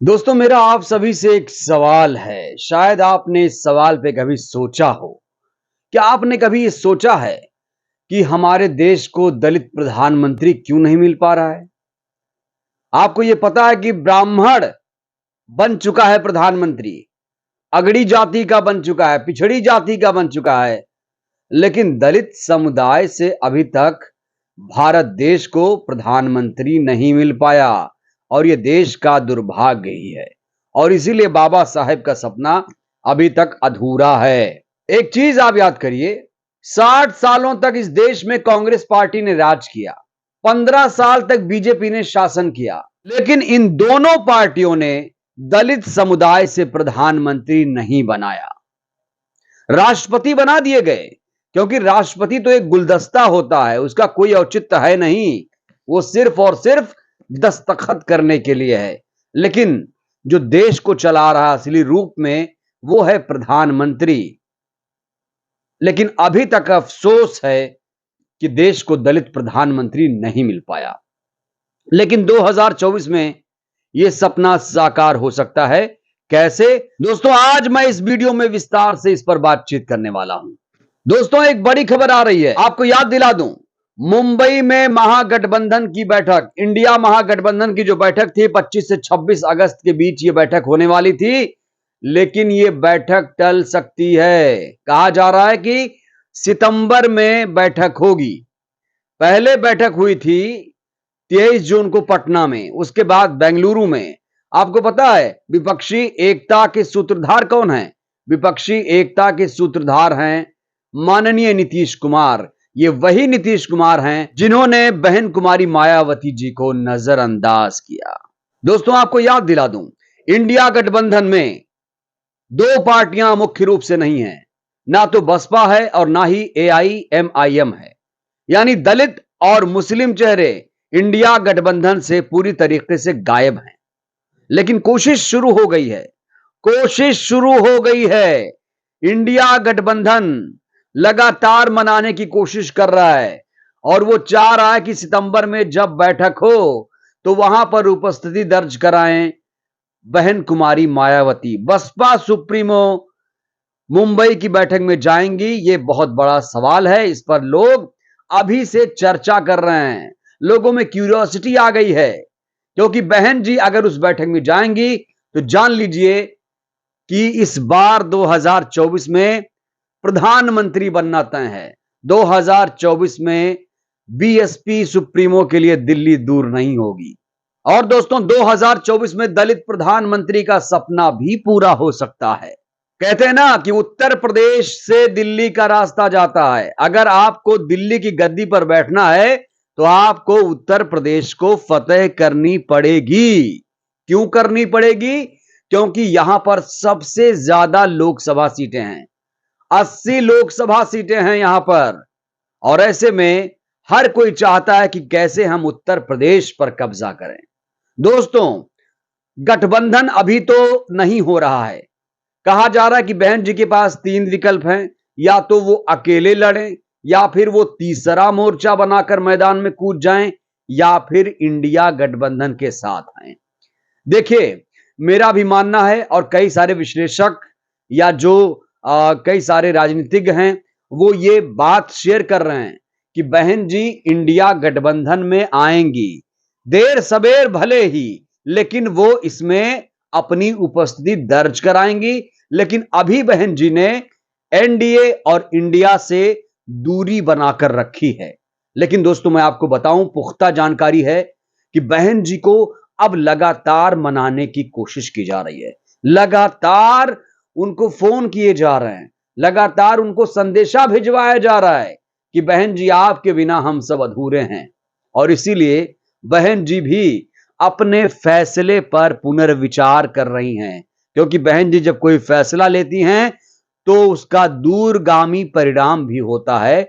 दोस्तों मेरा आप सभी से एक सवाल है। शायद आपने इस सवाल पे कभी सोचा हो। क्या आपने कभी ये सोचा है कि हमारे देश को दलित प्रधानमंत्री क्यों नहीं मिल पा रहा है? आपको ये पता है कि ब्राह्मण बन चुका है प्रधानमंत्री, अगड़ी जाति का बन चुका है, पिछड़ी जाति का बन चुका है, लेकिन दलित समुदाय से अभी तक भारत देश को प्रधानमंत्री नहीं मिल पाया और यह देश का दुर्भाग्य ही है। और इसीलिए बाबा साहेब का सपना अभी तक अधूरा है। एक चीज आप याद करिए, 60 सालों तक इस देश में कांग्रेस पार्टी ने राज किया, 15 साल तक बीजेपी ने शासन किया, लेकिन इन दोनों पार्टियों ने दलित समुदाय से प्रधानमंत्री नहीं बनाया। राष्ट्रपति बना दिए गए, क्योंकि राष्ट्रपति तो एक गुलदस्ता होता है, उसका कोई औचित्य है नहीं, वो सिर्फ और सिर्फ दस्तखत करने के लिए है। लेकिन जो देश को चला रहा असली रूप में वो है प्रधानमंत्री। लेकिन अभी तक अफसोस है कि देश को दलित प्रधानमंत्री नहीं मिल पाया। लेकिन 2024 में यह सपना साकार हो सकता है। कैसे? दोस्तों आज मैं इस वीडियो में विस्तार से इस पर बातचीत करने वाला हूं। दोस्तों एक बड़ी खबर आ रही है, आपको याद दिला दूं। मुंबई में महागठबंधन की बैठक, इंडिया महागठबंधन की जो बैठक थी 25 से 26 अगस्त के बीच ये बैठक होने वाली थी, लेकिन ये बैठक टल सकती है। कहा जा रहा है कि सितंबर में बैठक होगी। पहले बैठक हुई थी 23 जून को पटना में, उसके बाद बेंगलुरु में। आपको पता है विपक्षी एकता के सूत्रधार कौन है? विपक्षी एकता के सूत्रधार हैं माननीय नीतीश कुमार। ये वही नीतीश कुमार हैं जिन्होंने बहन कुमारी मायावती जी को नजरअंदाज किया। दोस्तों आपको याद दिला दूं, इंडिया गठबंधन में दो पार्टियां मुख्य रूप से नहीं है, ना तो बसपा है और ना ही AIMIM है। यानी दलित और मुस्लिम चेहरे इंडिया गठबंधन से पूरी तरीके से गायब हैं। लेकिन कोशिश शुरू हो गई है, कोशिश शुरू हो गई है। इंडिया गठबंधन लगातार मनाने की कोशिश कर रहा है और वो चाह रहा है कि सितंबर में जब बैठक हो तो वहां पर उपस्थिति दर्ज कराएं बहन कुमारी मायावती। बसपा सुप्रीमो मुंबई की बैठक में जाएंगी, ये बहुत बड़ा सवाल है। इस पर लोग अभी से चर्चा कर रहे हैं, लोगों में क्यूरियोसिटी आ गई है, क्योंकि बहन जी अगर उस बैठक में जाएंगी तो जान लीजिए कि इस बार 2024 में प्रधानमंत्री बनना तय है। 2024 में बीएसपी सुप्रीमो के लिए दिल्ली दूर नहीं होगी। और दोस्तों 2024 में दलित प्रधानमंत्री का सपना भी पूरा हो सकता है। कहते हैं ना कि उत्तर प्रदेश से दिल्ली का रास्ता जाता है। अगर आपको दिल्ली की गद्दी पर बैठना है तो आपको उत्तर प्रदेश को फतेह करनी पड़ेगी। क्यों करनी पड़ेगी? क्योंकि यहां पर सबसे ज्यादा लोकसभा सीटें हैं, 80 लोकसभा सीटें हैं यहां पर। और ऐसे में हर कोई चाहता है कि कैसे हम उत्तर प्रदेश पर कब्जा करें। दोस्तों गठबंधन अभी तो नहीं हो रहा है। कहा जा रहा है कि बहन जी के पास 3 विकल्प हैं, या तो वो अकेले लड़ें, या फिर वो तीसरा मोर्चा बनाकर मैदान में कूद जाएं, या फिर इंडिया गठबंधन के साथ आए। देखिए मेरा भी मानना है और कई सारे विश्लेषक या जो कई सारे राजनीतिज्ञ हैं वो ये बात शेयर कर रहे हैं कि बहन जी इंडिया गठबंधन में आएंगी, देर सबेर भले ही, लेकिन वो इसमें अपनी उपस्थिति दर्ज कराएंगी। लेकिन अभी बहन जी ने एनडीए और इंडिया से दूरी बनाकर रखी है। लेकिन दोस्तों मैं आपको बताऊं, पुख्ता जानकारी है कि बहन जी को अब लगातार मनाने की कोशिश की जा रही है। लगातार उनको फोन किए जा रहे हैं, लगातार उनको संदेशा भिजवाया जा रहा है कि बहन जी आपके बिना हम सब अधूरे हैं। और इसीलिए बहन जी भी अपने फैसले पर पुनर्विचार कर रही हैं, क्योंकि बहन जी जब कोई फैसला लेती हैं तो उसका दूरगामी परिणाम भी होता है।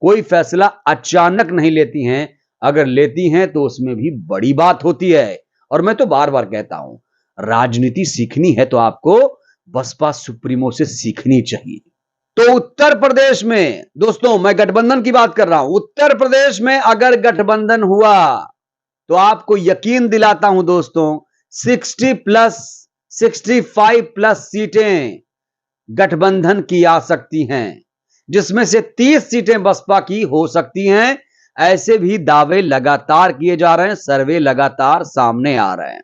कोई फैसला अचानक नहीं लेती हैं, अगर लेती हैं तो उसमें भी बड़ी बात होती है। और मैं तो बार बार कहता हूं, राजनीति सीखनी है तो आपको बसपा सुप्रीमो से सीखनी चाहिए। तो उत्तर प्रदेश में दोस्तों, मैं गठबंधन की बात कर रहा हूं, उत्तर प्रदेश में अगर गठबंधन हुआ तो आपको यकीन दिलाता हूं दोस्तों 65+ सीटें गठबंधन की आ सकती हैं, जिसमें से 30 सीटें बसपा की हो सकती हैं। ऐसे भी दावे लगातार किए जा रहे हैं, सर्वे लगातार सामने आ रहे हैं।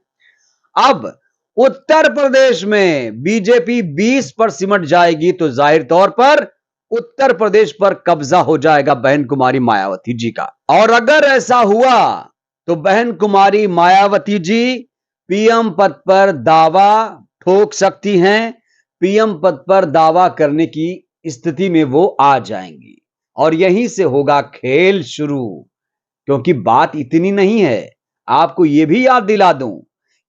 अब उत्तर प्रदेश में बीजेपी 20 पर सिमट जाएगी तो जाहिर तौर पर उत्तर प्रदेश पर कब्जा हो जाएगा बहन कुमारी मायावती जी का। और अगर ऐसा हुआ तो बहन कुमारी मायावती जी पीएम पद पर दावा ठोक सकती हैं। पीएम पद पर दावा करने की स्थिति में वो आ जाएंगी और यहीं से होगा खेल शुरू। क्योंकि बात इतनी नहीं है, आपको यह भी याद दिला दूं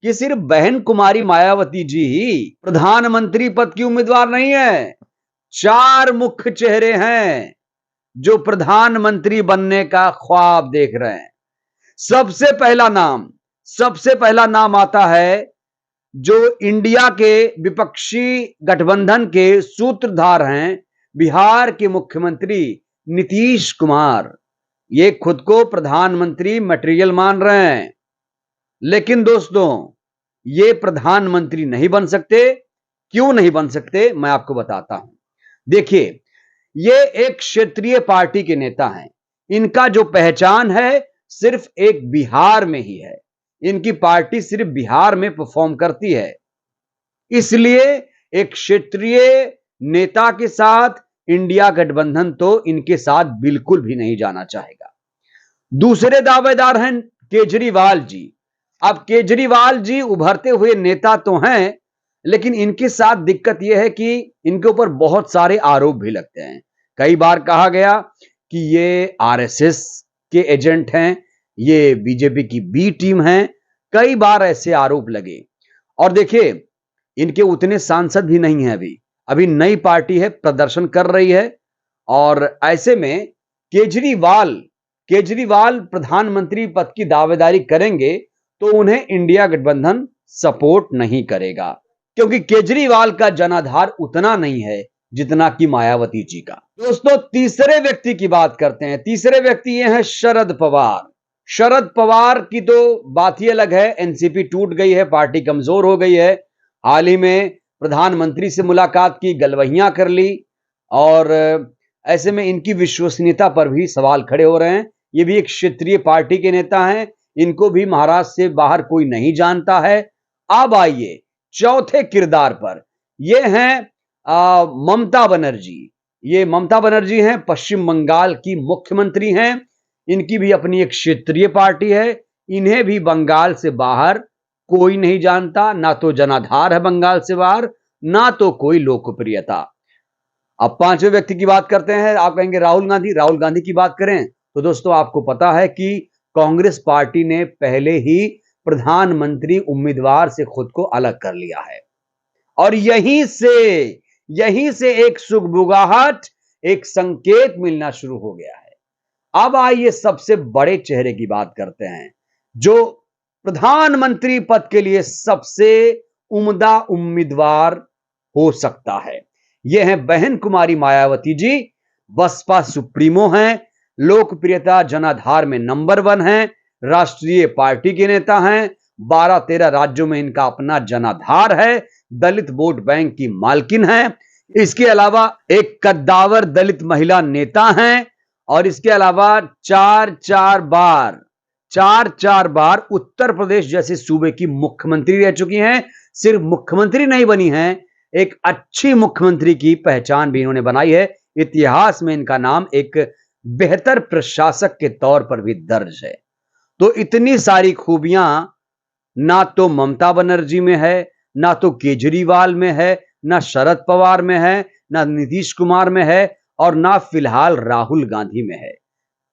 कि सिर्फ बहन कुमारी मायावती जी ही प्रधानमंत्री पद की उम्मीदवार नहीं है। 4 मुख्य चेहरे हैं जो प्रधानमंत्री बनने का ख्वाब देख रहे हैं। सबसे पहला नाम आता है जो इंडिया के विपक्षी गठबंधन के सूत्रधार हैं, बिहार के मुख्यमंत्री नीतीश कुमार। ये खुद को प्रधानमंत्री मटेरियल मान रहे हैं, लेकिन दोस्तों ये प्रधानमंत्री नहीं बन सकते। क्यों नहीं बन सकते, मैं आपको बताता हूं। देखिए, ये एक क्षेत्रीय पार्टी के नेता हैं। इनका जो पहचान है सिर्फ एक बिहार में ही है। इनकी पार्टी सिर्फ बिहार में परफॉर्म करती है, इसलिए एक क्षेत्रीय नेता के साथ इंडिया गठबंधन तो इनके साथ बिल्कुल भी नहीं जाना चाहेगा। दूसरे दावेदार हैं केजरीवाल जी। अब केजरीवाल जी उभरते हुए नेता तो हैं, लेकिन इनके साथ दिक्कत यह है कि इनके ऊपर बहुत सारे आरोप भी लगते हैं। कई बार कहा गया कि ये आरएसएस के एजेंट हैं, ये बीजेपी की बी टीम है। कई बार ऐसे आरोप लगे। और देखिए, इनके उतने सांसद भी नहीं हैं। अभी नई पार्टी है, प्रदर्शन कर रही है। और ऐसे में केजरीवाल प्रधानमंत्री पद की दावेदारी करेंगे तो उन्हें इंडिया गठबंधन सपोर्ट नहीं करेगा, क्योंकि केजरीवाल का जनाधार उतना नहीं है जितना कि मायावती जी का। दोस्तों, तीसरे व्यक्ति की बात करते हैं। तीसरे व्यक्ति ये हैं शरद पवार। शरद पवार की तो बात ही अलग है। एनसीपी टूट गई है, पार्टी कमजोर हो गई है। हाल ही में प्रधानमंत्री से मुलाकात की, गलवहियां कर ली, और ऐसे में इनकी विश्वसनीयता पर भी सवाल खड़े हो रहे हैं। ये भी एक क्षेत्रीय पार्टी के नेता हैं, इनको भी महाराष्ट्र से बाहर कोई नहीं जानता है। अब आइए चौथे किरदार पर। ये हैं ममता बनर्जी। ये ममता बनर्जी हैं, पश्चिम बंगाल की मुख्यमंत्री हैं। इनकी भी अपनी एक क्षेत्रीय पार्टी है। इन्हें भी बंगाल से बाहर कोई नहीं जानता, ना तो जनाधार है बंगाल से बाहर, ना तो कोई लोकप्रियता। अब पांचवें व्यक्ति की बात करते हैं। आप कहेंगे राहुल गांधी। राहुल गांधी की बात करें तो दोस्तों आपको पता है कि कांग्रेस पार्टी ने पहले ही प्रधानमंत्री उम्मीदवार से खुद को अलग कर लिया है, और यहीं से एक सुगबुगाहट, एक संकेत मिलना शुरू हो गया है। अब आइए सबसे बड़े चेहरे की बात करते हैं, जो प्रधानमंत्री पद के लिए सबसे उम्दा उम्मीदवार हो सकता है। यह है बहन कुमारी मायावती जी। बसपा सुप्रीमो हैं, लोकप्रियता जनाधार में नंबर 1 है, राष्ट्रीय पार्टी के नेता हैं, 12-13 राज्यों में इनका अपना जनाधार है, दलित वोट बैंक की मालकिन है। इसके अलावा एक कद्दावर दलित महिला नेता हैं, और इसके अलावा चार बार उत्तर प्रदेश जैसे सूबे की मुख्यमंत्री रह चुकी हैं। सिर्फ मुख्यमंत्री नहीं बनी हैं, एक अच्छी मुख्यमंत्री की पहचान भी इन्होंने बनाई है। इतिहास में इनका नाम एक बेहतर प्रशासक के तौर पर भी दर्ज है। तो इतनी सारी खूबियां ना तो ममता बनर्जी में है, ना तो केजरीवाल में है, ना शरद पवार में है, ना नीतीश कुमार में है, और ना फिलहाल राहुल गांधी में है।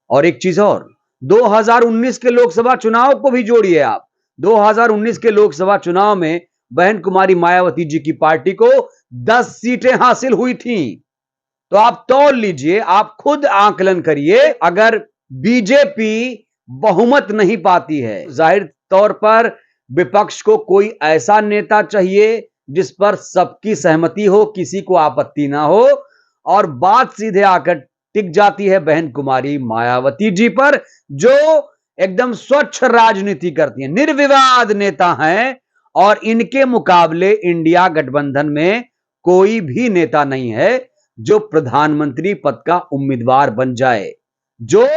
और एक चीज और, 2019 के लोकसभा चुनाव को भी जोड़िए आप। 2019 के लोकसभा चुनाव में बहन कुमारी मायावती जी की पार्टी को 10 सीटें हासिल हुई थीं। तो आप तौल लीजिए, आप खुद आकलन करिए। अगर बीजेपी बहुमत नहीं पाती है, जाहिर तौर पर विपक्ष को कोई ऐसा नेता चाहिए जिस पर सबकी सहमति हो, किसी को आपत्ति ना हो, और बात सीधे आकर टिक जाती है बहन कुमारी मायावती जी पर, जो एकदम स्वच्छ राजनीति करती है, निर्विवाद नेता हैं, और इनके मुकाबले इंडिया गठबंधन में कोई भी नेता नहीं है जो प्रधानमंत्री पद का उम्मीदवार बन जाए, जो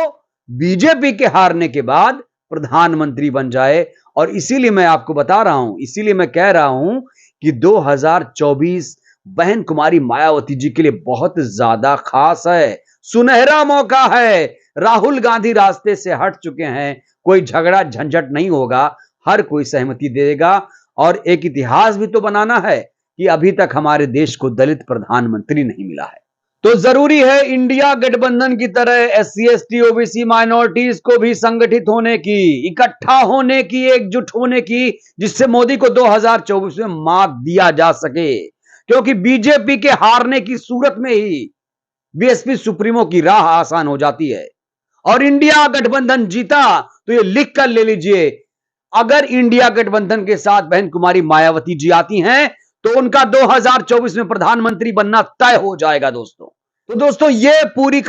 बीजेपी के हारने के बाद प्रधानमंत्री बन जाए। और इसीलिए मैं आपको बता रहा हूं, इसीलिए मैं कह रहा हूं कि 2024 बहन कुमारी मायावती जी के लिए बहुत ज्यादा खास है, सुनहरा मौका है। राहुल गांधी रास्ते से हट चुके हैं, कोई झगड़ा झंझट नहीं होगा, हर कोई सहमति देगा। और एक इतिहास भी तो बनाना है कि अभी तक हमारे देश को दलित प्रधानमंत्री नहीं मिला है। तो जरूरी है इंडिया गठबंधन की तरह एससी एसटी ओबीसी माइनॉरिटीज को भी संगठित होने की, इकट्ठा होने की, एकजुट होने की, जिससे मोदी को 2024 में मात दिया जा सके। क्योंकि बीजेपी के हारने की सूरत में ही बीएसपी सुप्रीमो की राह आसान हो जाती है। और इंडिया गठबंधन जीता तो ये लिख कर ले लीजिए, अगर इंडिया गठबंधन के साथ बहन कुमारी मायावती जी आती हैं तो उनका 2024 में प्रधानमंत्री बनना तय हो जाएगा दोस्तों। तो दोस्तों ये पूरी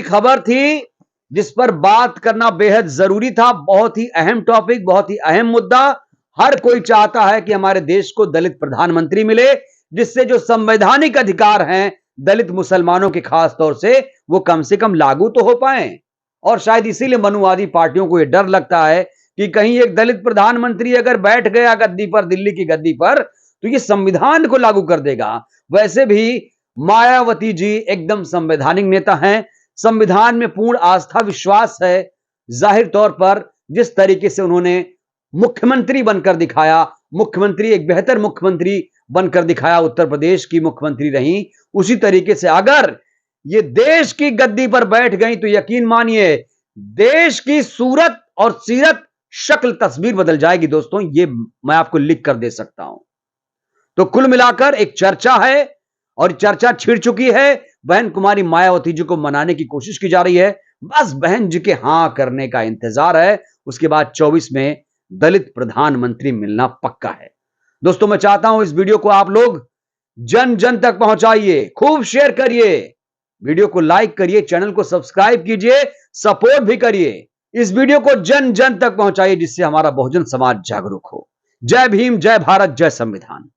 खबर थी जिस पर बात करना बेहद जरूरी था। बहुत ही अहम टॉपिक, बहुत ही अहम मुद्दा। हर कोई चाहता है कि हमारे देश को दलित प्रधानमंत्री मिले, जिससे जो संवैधानिक अधिकार हैं दलित मुसलमानों के खास तौर से कम लागू तो हो पाए। और शायद इसीलिए मनुवादी पार्टियों को यह डर लगता है कि कहीं एक दलित प्रधानमंत्री अगर बैठ गया गद्दी पर, दिल्ली की गद्दी पर, तो ये संविधान को लागू कर देगा। वैसे भी मायावती जी एकदम संवैधानिक नेता हैं, संविधान में पूर्ण आस्था विश्वास है। जाहिर तौर पर जिस तरीके से उन्होंने मुख्यमंत्री बनकर दिखाया, मुख्यमंत्री एक बेहतर मुख्यमंत्री बनकर दिखाया, उत्तर प्रदेश की मुख्यमंत्री रही, उसी तरीके से अगर ये देश की गद्दी पर बैठ गई तो यकीन मानिए देश की सूरत और सीरत, शक्ल, तस्वीर बदल जाएगी दोस्तों। ये मैं आपको लिख कर दे सकता हूं। तो कुल मिलाकर एक चर्चा है और चर्चा छिड़ चुकी है। बहन कुमारी मायावती जी को मनाने की कोशिश की जा रही है। बस बहन जी के हां करने का इंतजार है। उसके बाद 24 में दलित प्रधानमंत्री मिलना पक्का है। दोस्तों मैं चाहता हूं इस वीडियो को आप लोग जन जन तक पहुंचाइए, खूब शेयर करिए, वीडियो को लाइक करिए, चैनल को सब्सक्राइब कीजिए, सपोर्ट भी करिए। इस वीडियो को जन जन तक पहुंचाइए जिससे हमारा बहुजन समाज जागरूक हो। जय भीम, जय भारत, जय संविधान।